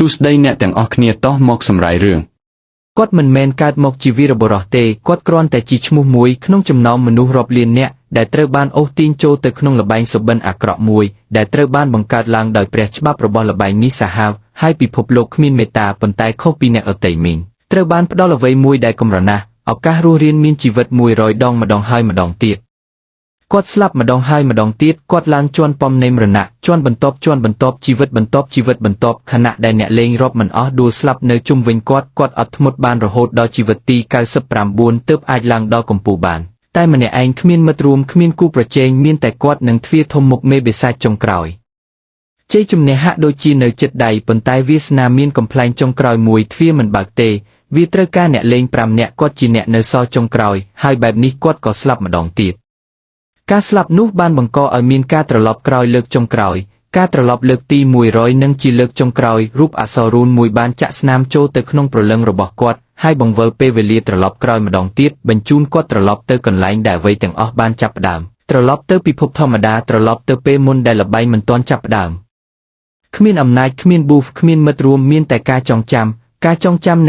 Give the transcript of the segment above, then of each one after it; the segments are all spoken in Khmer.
ស៊ូស្ដីអ្នកទាំងអស់គ្នាតោះមកសម្រាយរឿងគាត់មិនមែនកើតមកជាវីរបុរសទេគាត់គ្រាន់តែជាឈ្មោះមួយក្នុងចំណោមមនុស្សរាប់លាននាក់ដែលត្រូវបានអូសទាញចូលទៅក្នុងល្បែងសុបិនអាក្រក់មួយដែលត្រូវបានបង្កើតឡើងដោយព្រះច្បាប់របស់ល្បែងនេះសាហាវហើយពិភពលោកគ្មានមេត្តាប៉ុន្តែខុសពីអ្នកអតីមីងត្រូវបានផ្ដល់អ្វីមួយដែលកម្រណាស់ឱកាសរស់រានមានជីវិត100ដងម្ដងហើយម្ដងទៀតគាត់ស្លាប់ម្ដងហើយម្ដងទៀតគាត់ឡើងជាន់ពំនៃមរណៈជាន់បន្ទាប់ជីវិតបន្ទាប់ខណៈដែលអ្នកលេងរាប់មិនអស់ដួលស្លាប់នៅជុំវិញគាត់អត់ធ្មត់បានរហូតដល់ជីវិតទី99ទើបអាចឡើងដល់កំពូលបានតែម្នាក់ឯងគ្មានមិត្តរួមគ្មានគូប្រជែងមានតែគាត់នឹងទ្វារធំមុខមេបិសាចចុងក្រោយជ័យជំនះហាក់ដូចជានៅជិតដៃប៉ុន្តែវាសនាមានកំប្លែងចុងក្រោយមួយទ្វារមិនបើកទេវាត្រូវការអ្នកលេង5នាក់គាត់ជាអ្នកនៅសល់ចុងក្រោយហើយបែបនេះគាត់ក៏ស្លាប់ម្ដងទៀតការស្លាប់នោះបានបង្កឲ្យមានការត្រឡប់ក្រោយលើកចុងក្រោយការត្រឡប់លើកទី100និងជាលើកចុងក្រោយរូបអក្សររូនមួយបានចាក់ស្នាមចូលទៅក្នុងព្រលឹងរបស់គាត់ហើយបង្វិលពេលវេលាត្រឡប់ក្រោយម្ដងទៀតបញ្ជូនគាត់ត្រឡប់ទៅកន្លែងដែលអ្វីទាំងអស់បានចាប់ផ្ដើមត្រឡប់ទៅពិភពធម្មតាត្រឡប់ទៅពេលមុនដែលល្បែងមិនទាន់ចាប់ផ្ដើមគ្មានអំណាចគ្មានប៊ូហ្វគ្មានមិត្តរួមមានតែការចងចាំ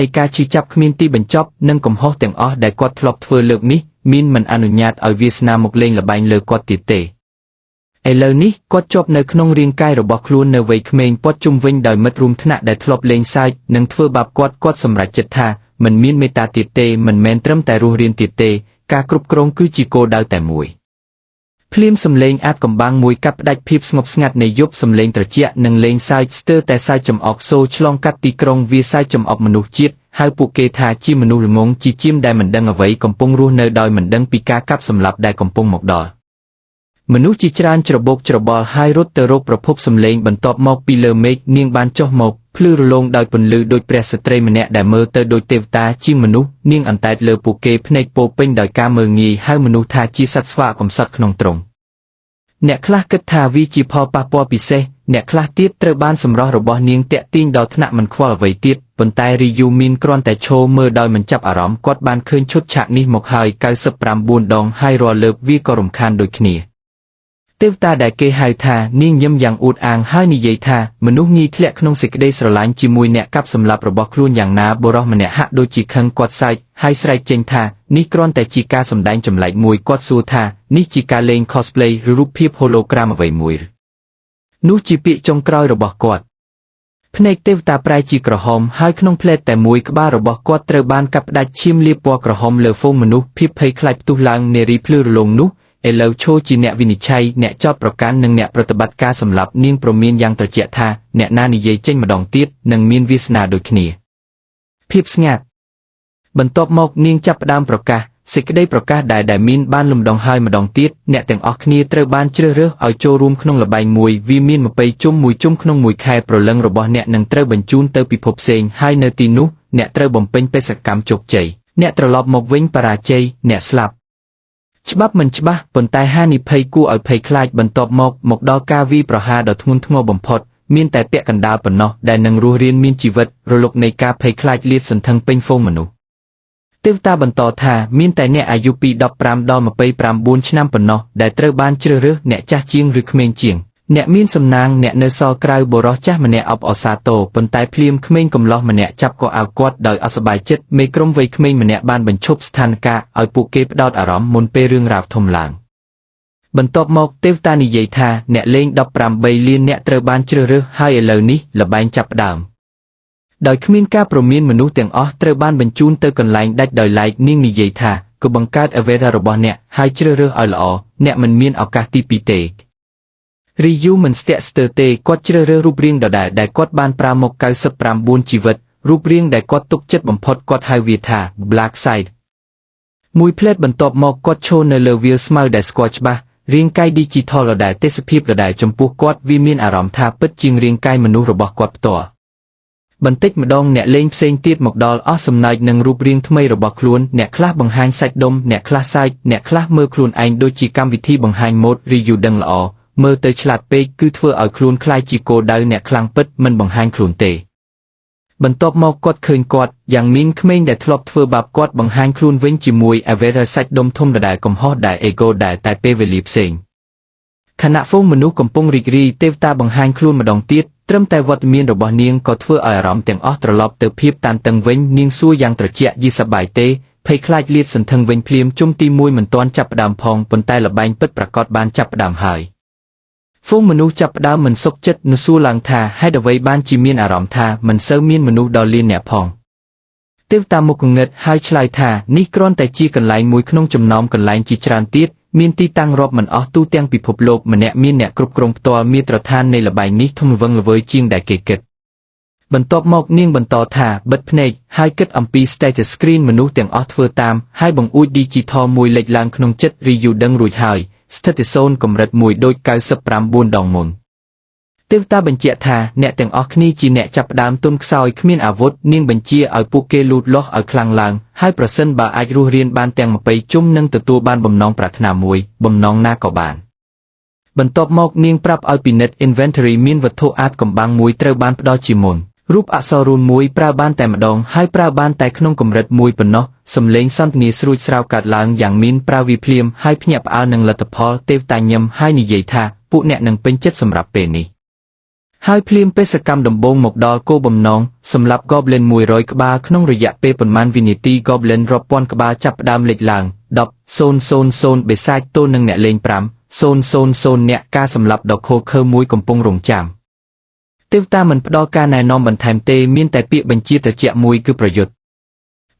នៃការឈឺចាប់គ្មានទីបញ្ចប់និងកំហុសទាំងអស់ដែលគាត់ធ្លាប់ធ្វើលើកនេះមានមិនអនុញ្ញាតឲ្យវាសនាមកលេងល្បែងលើគាត់ទៀតទេឥឡូវនេះគាត់ជាប់នៅក្នុងរាងកាយរបស់ខ្លួននៅវ័យក្មេងព័ទ្ធជុំវិញដោយមិត្តរួមថ្នាក់ដែលធ្លាប់លេងសើចនិងធ្វើបាបគាត់សម្រេចចិត្តថាមិនមានមេត្តាទៀតទេមិនមែនត្រឹមតែរស់រានទៀតទេការគ្រប់គ្រងគឺជាគោលដៅតែមួយភ្លាមសំឡេងអាតកំបាំងមួយកាត់ផ្ដាច់ភាពស្ងប់ស្ងាត់នៃយប់សំឡេងត្រជាក់និងលេងសើចស្ទើរតែសើចចំអកសូរឆ្លងកាត់ទីក្រុងវាសើចចំអកមនុស្សជាតិហើយពួកគេថាជាមនុស្សល្ងងជាជាមដែលមិនដឹងអ្វីកំពុងរស់នៅដោយមិនដឹងពីការកាប់សម្លាប់ដែលកំពុងមកដល់មនុស្សជាច្រើនច្របូកច្របល់ហើយរត់ទៅរកប្រភពសំឡេងបន្ទាប់មកពីលើមេឃនាងបានចុះមកភ្លឺរលោងដោយពន្លឺដូចព្រះស្ត្រីម្នាក់ដែលមើលទៅដូចទេវតាជាមនុស្សនាងអន្តែតលើពួកគេភ្នែកពោពេញដោយការមើលងាយហើយមនុស្សថាជាសត្វស្វាកំសត់ក្នុងទ្រុងអ្នកខ្លះគិតថាវាជាផលប៉ះពាល់ពិសេសអ្នកខ្លះទៀតត្រូវបានសម្រស់របស់នាងតាក់ទាញដល់ថ្នាក់មិនខ្វល់អ្វីទៀតប៉ុន្តែរីយូមីនគ្រាន់តែឈរមើលដោយមិនចាប់អារម្មណ៍គាត់បានឃើញឈុតឆាកនេះមកហើយ99ដងហើយរាល់លើកវាក៏រំខានដូចគ្នាទេវតាដែលគេហៅថានាងញឹមយ៉ាងអួតអាងហើយនិយាយថាមនុស្សងាយធ្លាក់ក្នុងសេចក្តីស្រឡាញ់ជាមួយអ្នកកាប់សម្លាប់របស់ខ្លួនយ៉ាងណាបុរសម្នាក់ហាក់ដូចជាខឹងគាត់សើចហើយស្រែកចេញថានេះគ្រាន់តែជាការសម្ដែងចម្លែកមួយគាត់សួរថានេះជាការលេង cosplay ឬរូបភាព hologram អ្វីមួយនោះជាពាក្យចុងក្រោយរបស់គាត់ភ្នែកទេវតាប្រែជាក្រហមហើយក្នុងផ្លែតតែមួយក្បាលរបស់គាត់ត្រូវបានកាត់ផ្ដាច់ឈាមលាបពណ៌ក្រហមលើហ្វូងមនុស្សភាពភ័យខ្លាចផ្ទុះឡើងនារីភ្លឺរលោងនោះឥឡូវឈរជាអ្នកវិនិច្ឆ័យអ្នកចោទប្រកាន់និងអ្នកប្រតិបត្តិការសម្លាប់នាងព្រមានយ៉ាងត្រជាក់ថាអ្នកណានិយាយចេញម្ដងទៀតនឹងមានវាសនាដូចគ្នាភាពស្ងាត់បន្ទាប់មកនាងចាប់ផ្ដើមប្រកាសសេចក្តីប្រកាសដែលមានបានលំដងហើយម្ដងទៀតអ្នកទាំងអស់គ្នាត្រូវបានជ្រើសរើសឲ្យចូលរួមក្នុងល្បែងមួយវាមាន20ជុំមួយជុំក្នុងមួយខែព្រលឹងរបស់អ្នកនឹងត្រូវបញ្ជូនទៅពិភពផ្សេងហើយនៅទីនោះអ្នកត្រូវបំពេញបេសកកម្មជោគជ័យអ្នកត្រឡប់មកវិញបរាជ័យអ្នកស្លាប់ច្បាប់មិនច្បាស់ប៉ុន្តែហានិភ័យគួរឲ្យភ័យខ្លាចបន្ទាប់មកដល់ការវាយប្រហារដ៏ធ្ងន់ធ្ងរបំផុតមានតែពាក់កណ្ដាលប៉ុណ្ណោះដែលនឹងរស់រានមានជីវិតរលកនៃការភ័យខ្លាចលាតសន្ធឹងពេញហ្វូងមនុស្សទេវតាបន្តថាមានតែអ្នកអាយុពី15ដល់29ឆ្នាំប៉ុណ្ណោះដែលត្រូវបានជ្រើសរើសអ្នកចាស់ជាងឬក្មេងជាងអ្នកមានសំណាងអ្នកនៅសល់ក្រៅបុរសចាស់ម្នាក់អបអសាទរប៉ុន្តែភ្លាមក្មេងកំឡោះម្នាក់ចាប់កអាវគាត់ដោយអសប្បាយចិត្តមេក្រុមវ័យក្មេងម្នាក់បានបញ្ឈប់ស្ថានភាពឲ្យពួកគេផ្ដោតអារម្មណ៍មុនពេលរឿងរ៉ាវធំឡើងបន្ទាប់មកទេវតានិយាយថាអ្នកលេង18លានអ្នកត្រូវបានជ្រើសរើសហើយឥឡូវនេះល្បែងចាប់ផ្ដើមដោយគ្មានការព្រមានមនុស្សទាំងអស់ត្រូវបានបញ្ជូនទៅកន្លែងដាច់ដោយឡែកនាងនិយាយថាក៏បង្កើតអវេររបស់អ្នកហើយជ្រើសរើសឲ្យល្អអ្នកមិនមានឱកាសទី2ទេរីយូមិនស្ទាក់ស្ទើរទេគាត់ជ្រើសរើសរូបរាងដដែលដែលគាត់បានប្រើមក99ជីវិតរូបរាងដែលគាត់ទុកចិត្តបំផុតគាត់ហៅវាថា Black Side មួយផ្លេតបន្ទាប់មកគាត់ឈរនៅលើវាលស្មៅដែលស្គាល់ច្បាស់រាងកាយ digital ដដែលទេសភាពដដែលចំពោះគាត់វាមានអារម្មណ៍ថាពិតជាងរាងកាយមនុស្សរបស់គាត់ផ្ទាល់បន្តិចម្ដងអ្នកលេងផ្សេងទៀតមកដល់អស់សំណើចនឹងរូបរាងថ្មីរបស់ខ្លួនអ្នកខ្លះបង្ហាញសាច់ដុំអ្នកខ្លះសើចអ្នកខ្លះមើលខ្លួនឯងដូចជាកម្មវិធីបង្ហាញម៉ូដរីយូដឹងល្អមើលទៅឆ្លាតពេកគឺធ្វើឲ្យខ្លួនคล้ายជាគោលដៅអ្នកខ្លាំងពិតមិនបង្ហាញខ្លួនទេបន្ទាប់មកគាត់ឃើញគាត់យ៉ាងមានក្មេងដែលធ្លាប់ធ្វើបាបគាត់បង្ហាញខ្លួនវិញជាមួយអវេរសាច់ដុំធំដដែលកំហុសដែលអេហ្គោដែលតែពេលវេលាផ្សេងខណៈហ្វូងមនុស្សកំពុងរីករាយទេវតាបង្ហាញខ្លួនម្ដងទៀត ត្រឹមតែវត្តមានរបស់នាងក៏ធ្វើឲ្យអារម្មណ៍ទាំងអស់ត្រឡប់ទៅភាពតានតឹងវិញនាងសួរយ៉ាងត្រជាក់យីសប្បាយទេភ័យខ្លាចលាតសន្ធឹងវិញភ្លាមជុំទី1មិនទាន់ចាប់ផ្ដើមផងប៉ុន្តែល្បែងពិតប្រាកដបានចាប់ផ្ដើមហើយហ្វូងមនុស្សចាប់ផ្ដើមមិនសុខចិត្តនឹកសួរឡើងថាហេតុអ្វីបានជាមានអារម្មណ៍ថាមិនសូវមានមនុស្សដល់លានអ្នកផងទេវតាមុខងឹតហើយឆ្លើយថានេះគ្រាន់តែជាកន្លែងមួយក្នុងចំណោមកន្លែងជាច្រើនទៀតមានទីតាំងរាប់មិនអស់ទូទាំងពិភពលោកម្នាក់មានអ្នកគ្រប់គ្រងផ្ទាល់មាត្រដ្ឋាននៃល្បែងនេះធំល្វឹងល្វើយជាងដែលគេគិតបន្ទាប់មកនាងបន្តថាបិទភ្នែកហើយគិតអំពី status screen មនុស្សទាំងអស់ធ្វើតាមហើយបង្អួច digital មួយលេចឡើងក្នុងចិត្តរីយូដឹងរួចហើយស្ថិត0កម្រិត1ដូច99ដងមុនទេវតាបញ្ជាក់ថាអ្នកទាំងអស់គ្នាជាអ្នកចាប់ផ្ដើមទុនខ្សោយគ្មានអាវុធនាងបញ្ជាឲ្យពួកគេលូតលាស់ឲ្យខ្លាំងឡើងហើយប្រសិនបើអាចរស់រានបានទាំង20ជុំនឹងទទួលបានបំណងប្រាថ្នាមួយបំណងណាក៏បានបន្ទាប់មកនាងប្រាប់ឲ្យពិនិត្យ inventory មានវត្ថុអាថ៌កំបាំងមួយត្រូវបានផ្ដល់ជាមុនរូបអក្សររូនមួយប្រើបានតែម្ដងហើយប្រើបានតែក្នុងកម្រិតមួយប៉ុណ្ណោះសំឡេងសន្ទនាស្រួចស្រាវកើតឡើងយ៉ាងមានប្រាវិភ្លាមហើយភ្ញាក់ផ្អើលនឹងលទ្ធផលទេវតាញឹមហើយនិយាយថាពួកអ្នកនឹងពេញចិត្តសម្រាប់ពេលនេះហើយភ្លាមបេសកកម្មដំបូងមកដល់គោលបំណងសម្រាប់ Goblin 100ក្បាលក្នុងរយៈពេលប៉ុន្មានវិនាទី Goblin រាប់ពាន់ក្បាលចាប់ផ្ដើមលេចឡើង10,000 បេសាចទល់នឹងអ្នកលេង5,000 អ្នកការសម្លាប់ដ៏ឃោរឃៅមួយកំពុងរងចាំទេវតាមិនផ្ដល់ការណែនាំបន្ថែមទេមានតែពាក្យបញ្ជាត្រជាក់មួយគឺប្រយុទ្ធ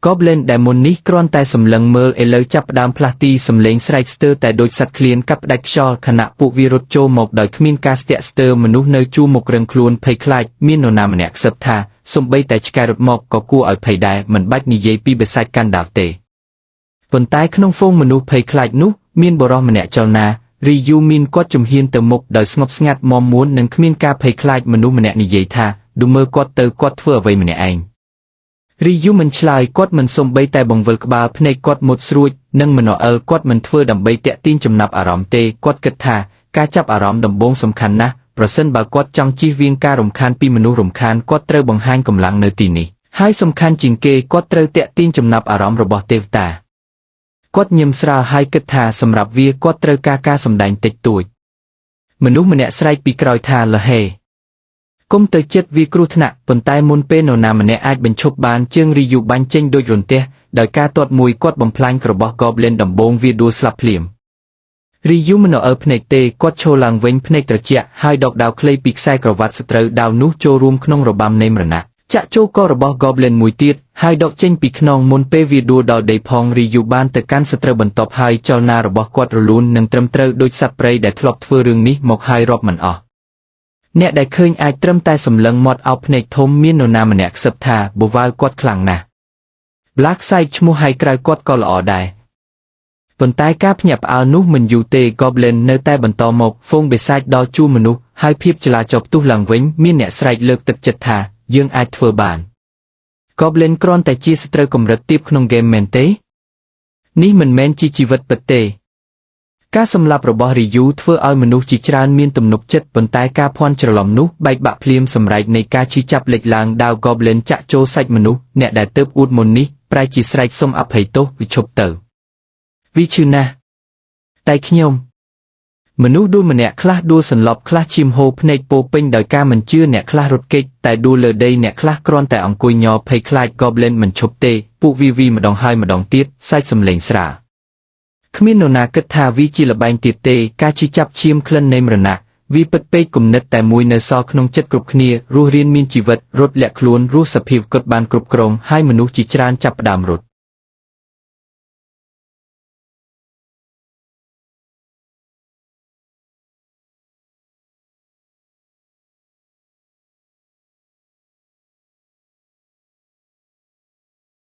Goblin ដែលមុននេះគ្រាន់តែសម្លឹងមើលឥឡូវចាប់ផ្ដើមផ្លាស់ទីសំឡេងស្រែកស្ទើរតែដូចសត្វឃ្លានកាប់ផ្ដាច់ខ្យល់ខណៈពួកវារត់ចូលមកដោយគ្មានការស្ទាក់ស្ទើរមនុស្សនៅជួរមុខរឹងខ្លួនភ័យខ្លាចមាននរណាម្នាក់ខ្សឹបថាសូម្បីតែឆ្កែរត់មកក៏គួរឲ្យភ័យដែរមិនបាច់និយាយពីបិសាចកាន់ដាវទេប៉ុន្តែក្នុងហ្វូងមនុស្សភ័យខ្លាចនោះមានបុរសម្នាក់ចលនារីយូមានគាត់ជំហានទៅមុខដោយស្ងប់ស្ងាត់មមួននិងគ្មានការភ័យខ្លាចមនុស្សម្នាក់និយាយថាឌូមើគាត់ទៅគាត់ធ្វើអ្វីម្នាក់ឯងរីយូមិនឆ្លើយគាត់មិនសំបីតែបង្វិលក្បាលភ្នែកគាត់មុតស្រួចនិងមិនអើគាត់មិនធ្វើដើម្បីតាក់ទាញចំណាប់អារម្មណ៍ទេគាត់គិតថាការចាប់អារម្មណ៍ដំបូងសំខាន់ណាស់ប្រសិនបើគាត់ចង់ជៀសវាងការរំខានពីមនុស្សរំខានគាត់ត្រូវបង្ហាញកម្លាំងនៅទីនេះហើយសំខាន់ជាងគេគាត់ត្រូវតាក់ទាញចំណាប់អារម្មណ៍របស់ទេវតាគាត់ញឹមស្រាលហើយគិតថាសម្រាប់វាគាត់ត្រូវការសម្ដែងតិចតួចមនុស្សម្នាក់ស្រែកពីក្រោយថាលហេគុំទៅចិត្តវាគ្រោះថ្នាក់ប៉ុន្តែមុនពេលនរណាម្នាក់អាចបញ្ឈប់បានជើងរីយូបាញ់ចេញដូចរន្ទះដោយការទាត់មួយគាត់បំផ្លាញរបស់ Goblin ដំបូងវាដួលស្លាប់ភ្លាមរីយូមិនអើភ្នែកទេគាត់ឈរឡើងវិញភ្នែកត្រជាក់ហើយដកដាវខ្លីពីខ្សែក្រវ៉ាត់ស្ត្រូវដាវនោះចូលរួមក្នុងរបាំនៃមរណៈចាក់ចូលករបស់ Goblin មួយទៀតហើយដកចេញពីខ្នងមុនពេលវាដួលដល់ដីផងរីយូបានទៅកាន់សត្រូវបន្ទាប់ហើយចលនារបស់គាត់រលូននិងត្រឹមត្រូវដូចសត្វព្រៃដែលធ្លាប់ធ្វើរឿងនេះមកហើយរាប់មិនអស់អ្នកដែលឃើញអាចត្រឹមតែសម្លឹងមាត់អោបភ្នែកធំមាននរណាម្នាក់ខ្សឹបថាបវ៉ាវគាត់ខ្លាំងណាស់ Black Side ឈ្មោះហើយក្រៅគាត់ក៏ល្អដែរប៉ុន្តែការភ្ញាក់ផ្អើលនោះមិនយូរទេ Goblin នៅតែបន្តមកហ្វូងបិសាចដល់ជួរមនុស្សហើយភាពចលាចលផ្ទុះឡើងវិញមានអ្នកស្រែកលើកទឹកចិត្តថាយើងអាចធ្វើបាន Goblin គ្រាន់តែជាសត្រូវកម្រិតទាបក្នុងហ្គេមមែនទេនេះមិនមែនជាជីវិតពិតទេការសម្លាប់របស់រីយូធ្វើឲ្យមនុស្សជាច្រើនមានទំនុកចិត្តប៉ុន្តែការភ័ន្តច្រឡំនោះបែកបាក់ភ្លាមសម្រែកនៃការឈឺចាប់លេចឡើងដាវ Goblin ចាក់ចូលសាច់មនុស្សអ្នកដែលទើបអួតមុននេះប្រែជាស្រែកសុំអភ័យទោសវិឈប់ទៅវាឈឺណាស់តែខ្ញុំមនុស្សដួលម្នាក់ខ្លះដួលសន្លប់ខ្លះឈាមហូរភ្នែកពោពេញដោយការមិនជឿអ្នកខ្លះរត់គេចតែដួលលើដីអ្នកខ្លះគ្រាន់តែអង្គុយញ័រភ័យខ្លាច Goblin មិនឈប់ទេពួកវាម្ដងហើយម្ដងទៀតសាច់សំឡេងស្រាលគ្មាននរណាគិតថាវាជាល្បែងទៀតទេការជិះចាប់ឈាមក្លិននៃមរណៈវាពិតពេកគំនិតតែមួយនៅសល់ក្នុងចិត្តគ្រប់គ្នារស់រានមានជីវិតរត់លាក់ខ្លួនរស់សភាពគត់បានគ្រប់គ្រងហើយមនុស្សជាច្រើនចាប់ផ្ដើមរត់